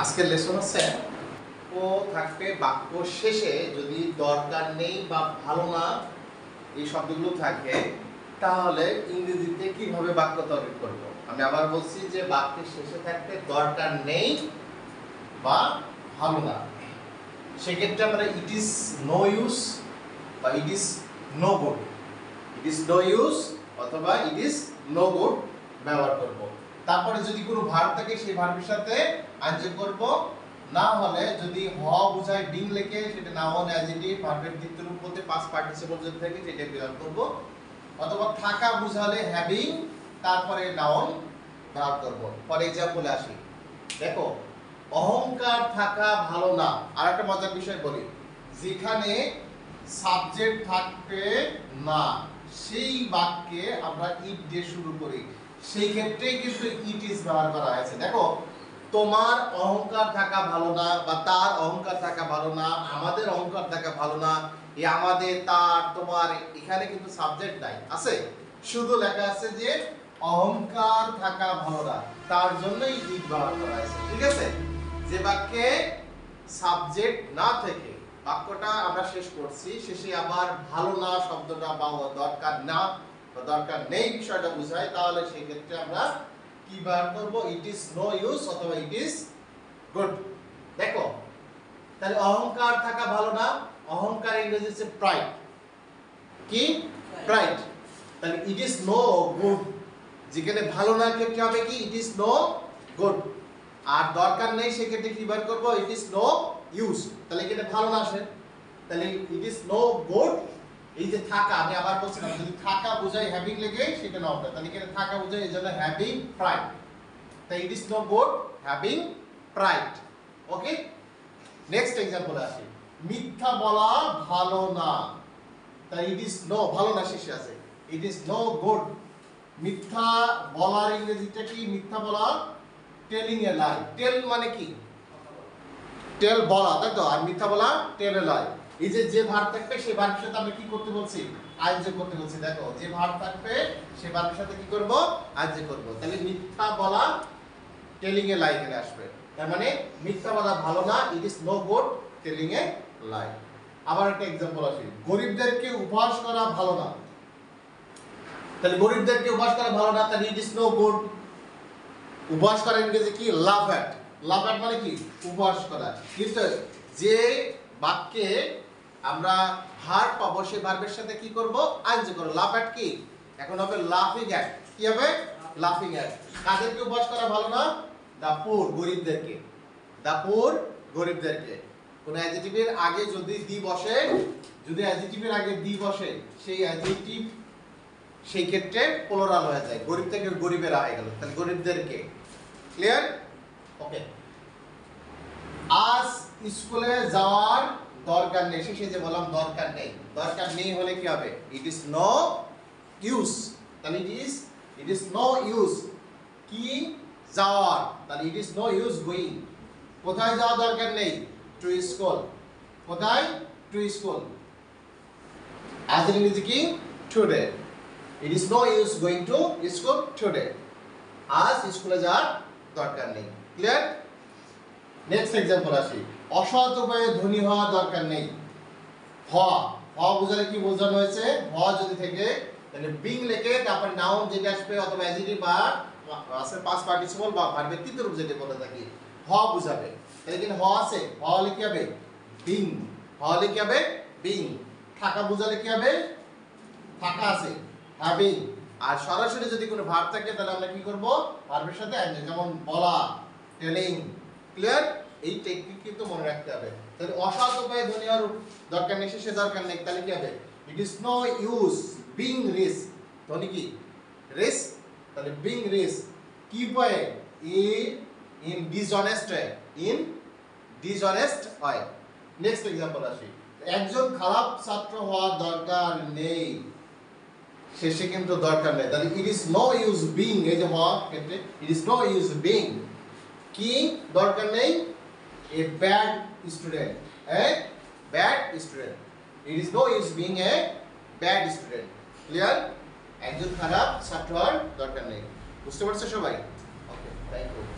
আজকের লেসন হচ্ছে ও থাকবে বাক্য শেষে যদি দরকার নেই বা ভালো না এই শব্দগুলো থাকে তাহলে ইংরেজিতে কিভাবে বাক্য তৈরি করব। আমি আবার বলছি যে বাক্যের শেষে থাকতে দরকার নেই বা ভালো না, সেক্ষেত্রে আমরা ইট ইজ নো ইউজ বা it is no good, it is no use অথবা ইট ইজ নো গুড ব্যবহার করব। তারপরে যদি কোনো ভার্ব থাকে সেই ভার্বের সাথে আইএনজি করব, না হলে যদি হ বোঝায় বিং লেখে সেটা নাউন অ্যাডজেক্টিভ ভার্বের দ্বিতীয় রূপ হতে পাস্ট পার্টিসিপল যদি থাকে সেটা ব্যবহার করব, অথবা থাকা বোঝালে হ্যাভিং তারপরে নাউন ব্যবহার করব। ফর এক্সাম্পলে আসি, দেখো অহংকার থাকা ভালো না। আর একটা মজার বিষয় বলি, যেখানে সাবজেক্ট থাকবে না সেই বাক্যে আমরা ইট দিয়ে শুরু করি, সেই ক্ষেত্রেই কিন্তু ইট ইজ ব্যবহার করা হয়েছে। দেখো তোমার অহংকার থাকা ভালো না বা তার অহংকার থাকা ভালো না, আমাদের অহংকার থাকা ভালো না, এই আমাদের তার তোমার এখানে কিন্তু সাবজেক্ট নাই, আছে শুধু লেখা আছে যে অহংকার থাকা ভালো না, তার জন্যই ইট ব্যবহার করা হয়েছে। ঠিক আছে, যে বাক্যে সাবজেক্ট না থেকে বাক্যটা আমরা শেষ করছি, শেষে আবার ভালো না শব্দটা বা দরকার না বা দরকার নেই বিষয়টা বোঝায়, তাহলে সেই ক্ষেত্রে আমরা কি ব্যবহার করব, ইট ইজ নো ইউজ অথবা ইট ইজ গুড। দেখো তাহলে অহংকার থাকা ভালো না, অহংকার ইংরেজি হচ্ছে প্রাইড, কি প্রাইড, তাহলে ইট ইজ নো গুড, যেখানে ভালো না ক্ষেত্রে হবে কি ইট ইজ নো গুড, আর দরকার নেই সেক্ষেত্রে কি ব্যবহার করব, ইট ইজ নো ইউজ। তাহলে এখানে ভালো না আসে, তাহলে ইট ইজ নো গুড। এই যে থাকা, আমি আবার বলছিলাম যদি থাকা বোঝায় হ্যাভিং লেগে সেটা না হবে, তাহলে এখানে থাকা বোঝায় এই জন্য হ্যাভিং প্রাইড, তাই it is no good having pride. Okay, next example আসি, মিথ্যা বলা ভালো না, তাই ইট ইজ নো, ভালো না শেষে আছে, ইট ইজ নো গুড। মিথ্যা বলার ইংরেজিটা কি, মিথ্যা বলা টেলিং এ লাই, টেল মানে কি টেল বলা, তাই তো, আর মিথ্যা বলা টেল এ লাই। এই যে যে ভার্ব থাকবে সেই ভার্বের সাথে আমরা কি করতে বলছি, আইএনজি করতে বলছি। দেখো যে ভার্ব থাকবে সেই ভার্বের সাথে কি করব, আইএনজি করব। তাহলে মিথ্যা বলা টেলিং এ লাই এখানে আসবে, তার মানে মিথ্যা বলা ভালো না, it is no good telling a lie. আবার একটা एग्जांपल আসি, গরিবদেরকে উপহাস করা ভালো না, তাহলে গরিবদেরকে উপহাস করা ভালো না, তাহলে ইট ইজ নো গুড। উপহাস করা ইংরেজি কি, লাভ অ্যাট, লাভ অ্যাট মানে কি উপহাস করা। কিন্তু যে বাক্যে আমরা ভার্ব পাবো সেই ভার্বের সাথে কি করব, আইএনজি করব। লাভ অ্যাট কি এখন হবে লাফিং অ্যাট, কি হবে লাফিং অ্যাট। কাদেরকে উপহাস করা ভালো না, দা পুর, গরিবদেরকে, দা পুর গরিবদেরকে। কোন অ্যাডজেক্টিভের আগে যদি দি বসে, যদি অ্যাডজেক্টিভের আগে দি বসে সেই অ্যাডজেক্টিভ সেই ক্ষেত্রে প্লুরাল হয়ে যায়, গরিব থেকে গরিবেরা হয়ে গেল, তাহলে গরিবদেরকে। ক্লিয়ার? ওকে, আজ স্কুলে যাওয়ার দরকার নেই, শেষে যে বললাম দরকার নেই, দরকার নেই হলে কি হবে, ইট ইজ নো ইউজ, তাহলে ইট ইজ নো ইউজ কি যাওয়ার, তাহলে it is no use going. কোথায় যাওয়া দরকার নেই, টু স্কুল, কোথায় টু স্কুল, আজ এর ইংরেজি কি today, it is no use going to school today, আজ স্কুলে যাওয়ার দরকার নেই। ক্লিয়ার? নেক্সট एग्जांपल আসি, অসৎ উপায়ে ধনী হওয়া দরকার নেই। হ বোঝালে কি বোঝানো হয়েছে, হ যদি থেকে তাহলে বিং লেখে তারপর নাউন যেটা আসবে অথবা অ্যাডজেক্টিভ বা আছে পাস্ট পার্টিসিপল বা ভার্বের তৃতীয় রূপ যেটা বলে থাকি, হ বুঝাবে। তাহলে এখানে হ আছে, হ হলে কি হবে বিং, হ হলে কি হবে বিং। থাকা বুঝালে কি হবে, থাকা আছে হ্যাভিং। আর সরাসরি যদি কোনো ভার্ব থাকে তাহলে আমরা কি করব, ভার্বের সাথে আইএনজি, যেমন বলা, টেলিং। ক্লিয়ার? এই টেকনিক কিন্তু মনে রাখতে হবে। তাহলে অসৎ উপায়ে ধনী হওয়ার দরকার নেই, শেষে দরকার নেই, তাহলে কি হবে, it is no use being rich, ধনী কি রিচ, তাহলে বিং রিচ কি উপায়ে, in dishonest way, in dishonest way. Next example আসি, একজন খারাপ ছাত্র হওয়ার দরকার নেই, শেষে কিন্তু দরকার নেই, তাহলে it is no use being, এই যে হওয়ার ক্ষেত্রে it is no use being কি দরকার নেই, a bad student, a bad student, it is no use being a bad student. Clear? একজন খারাপ ছাত্র হওয়ার দরকার নেই। বুঝতে পারছো সবাই? Okay, thank you.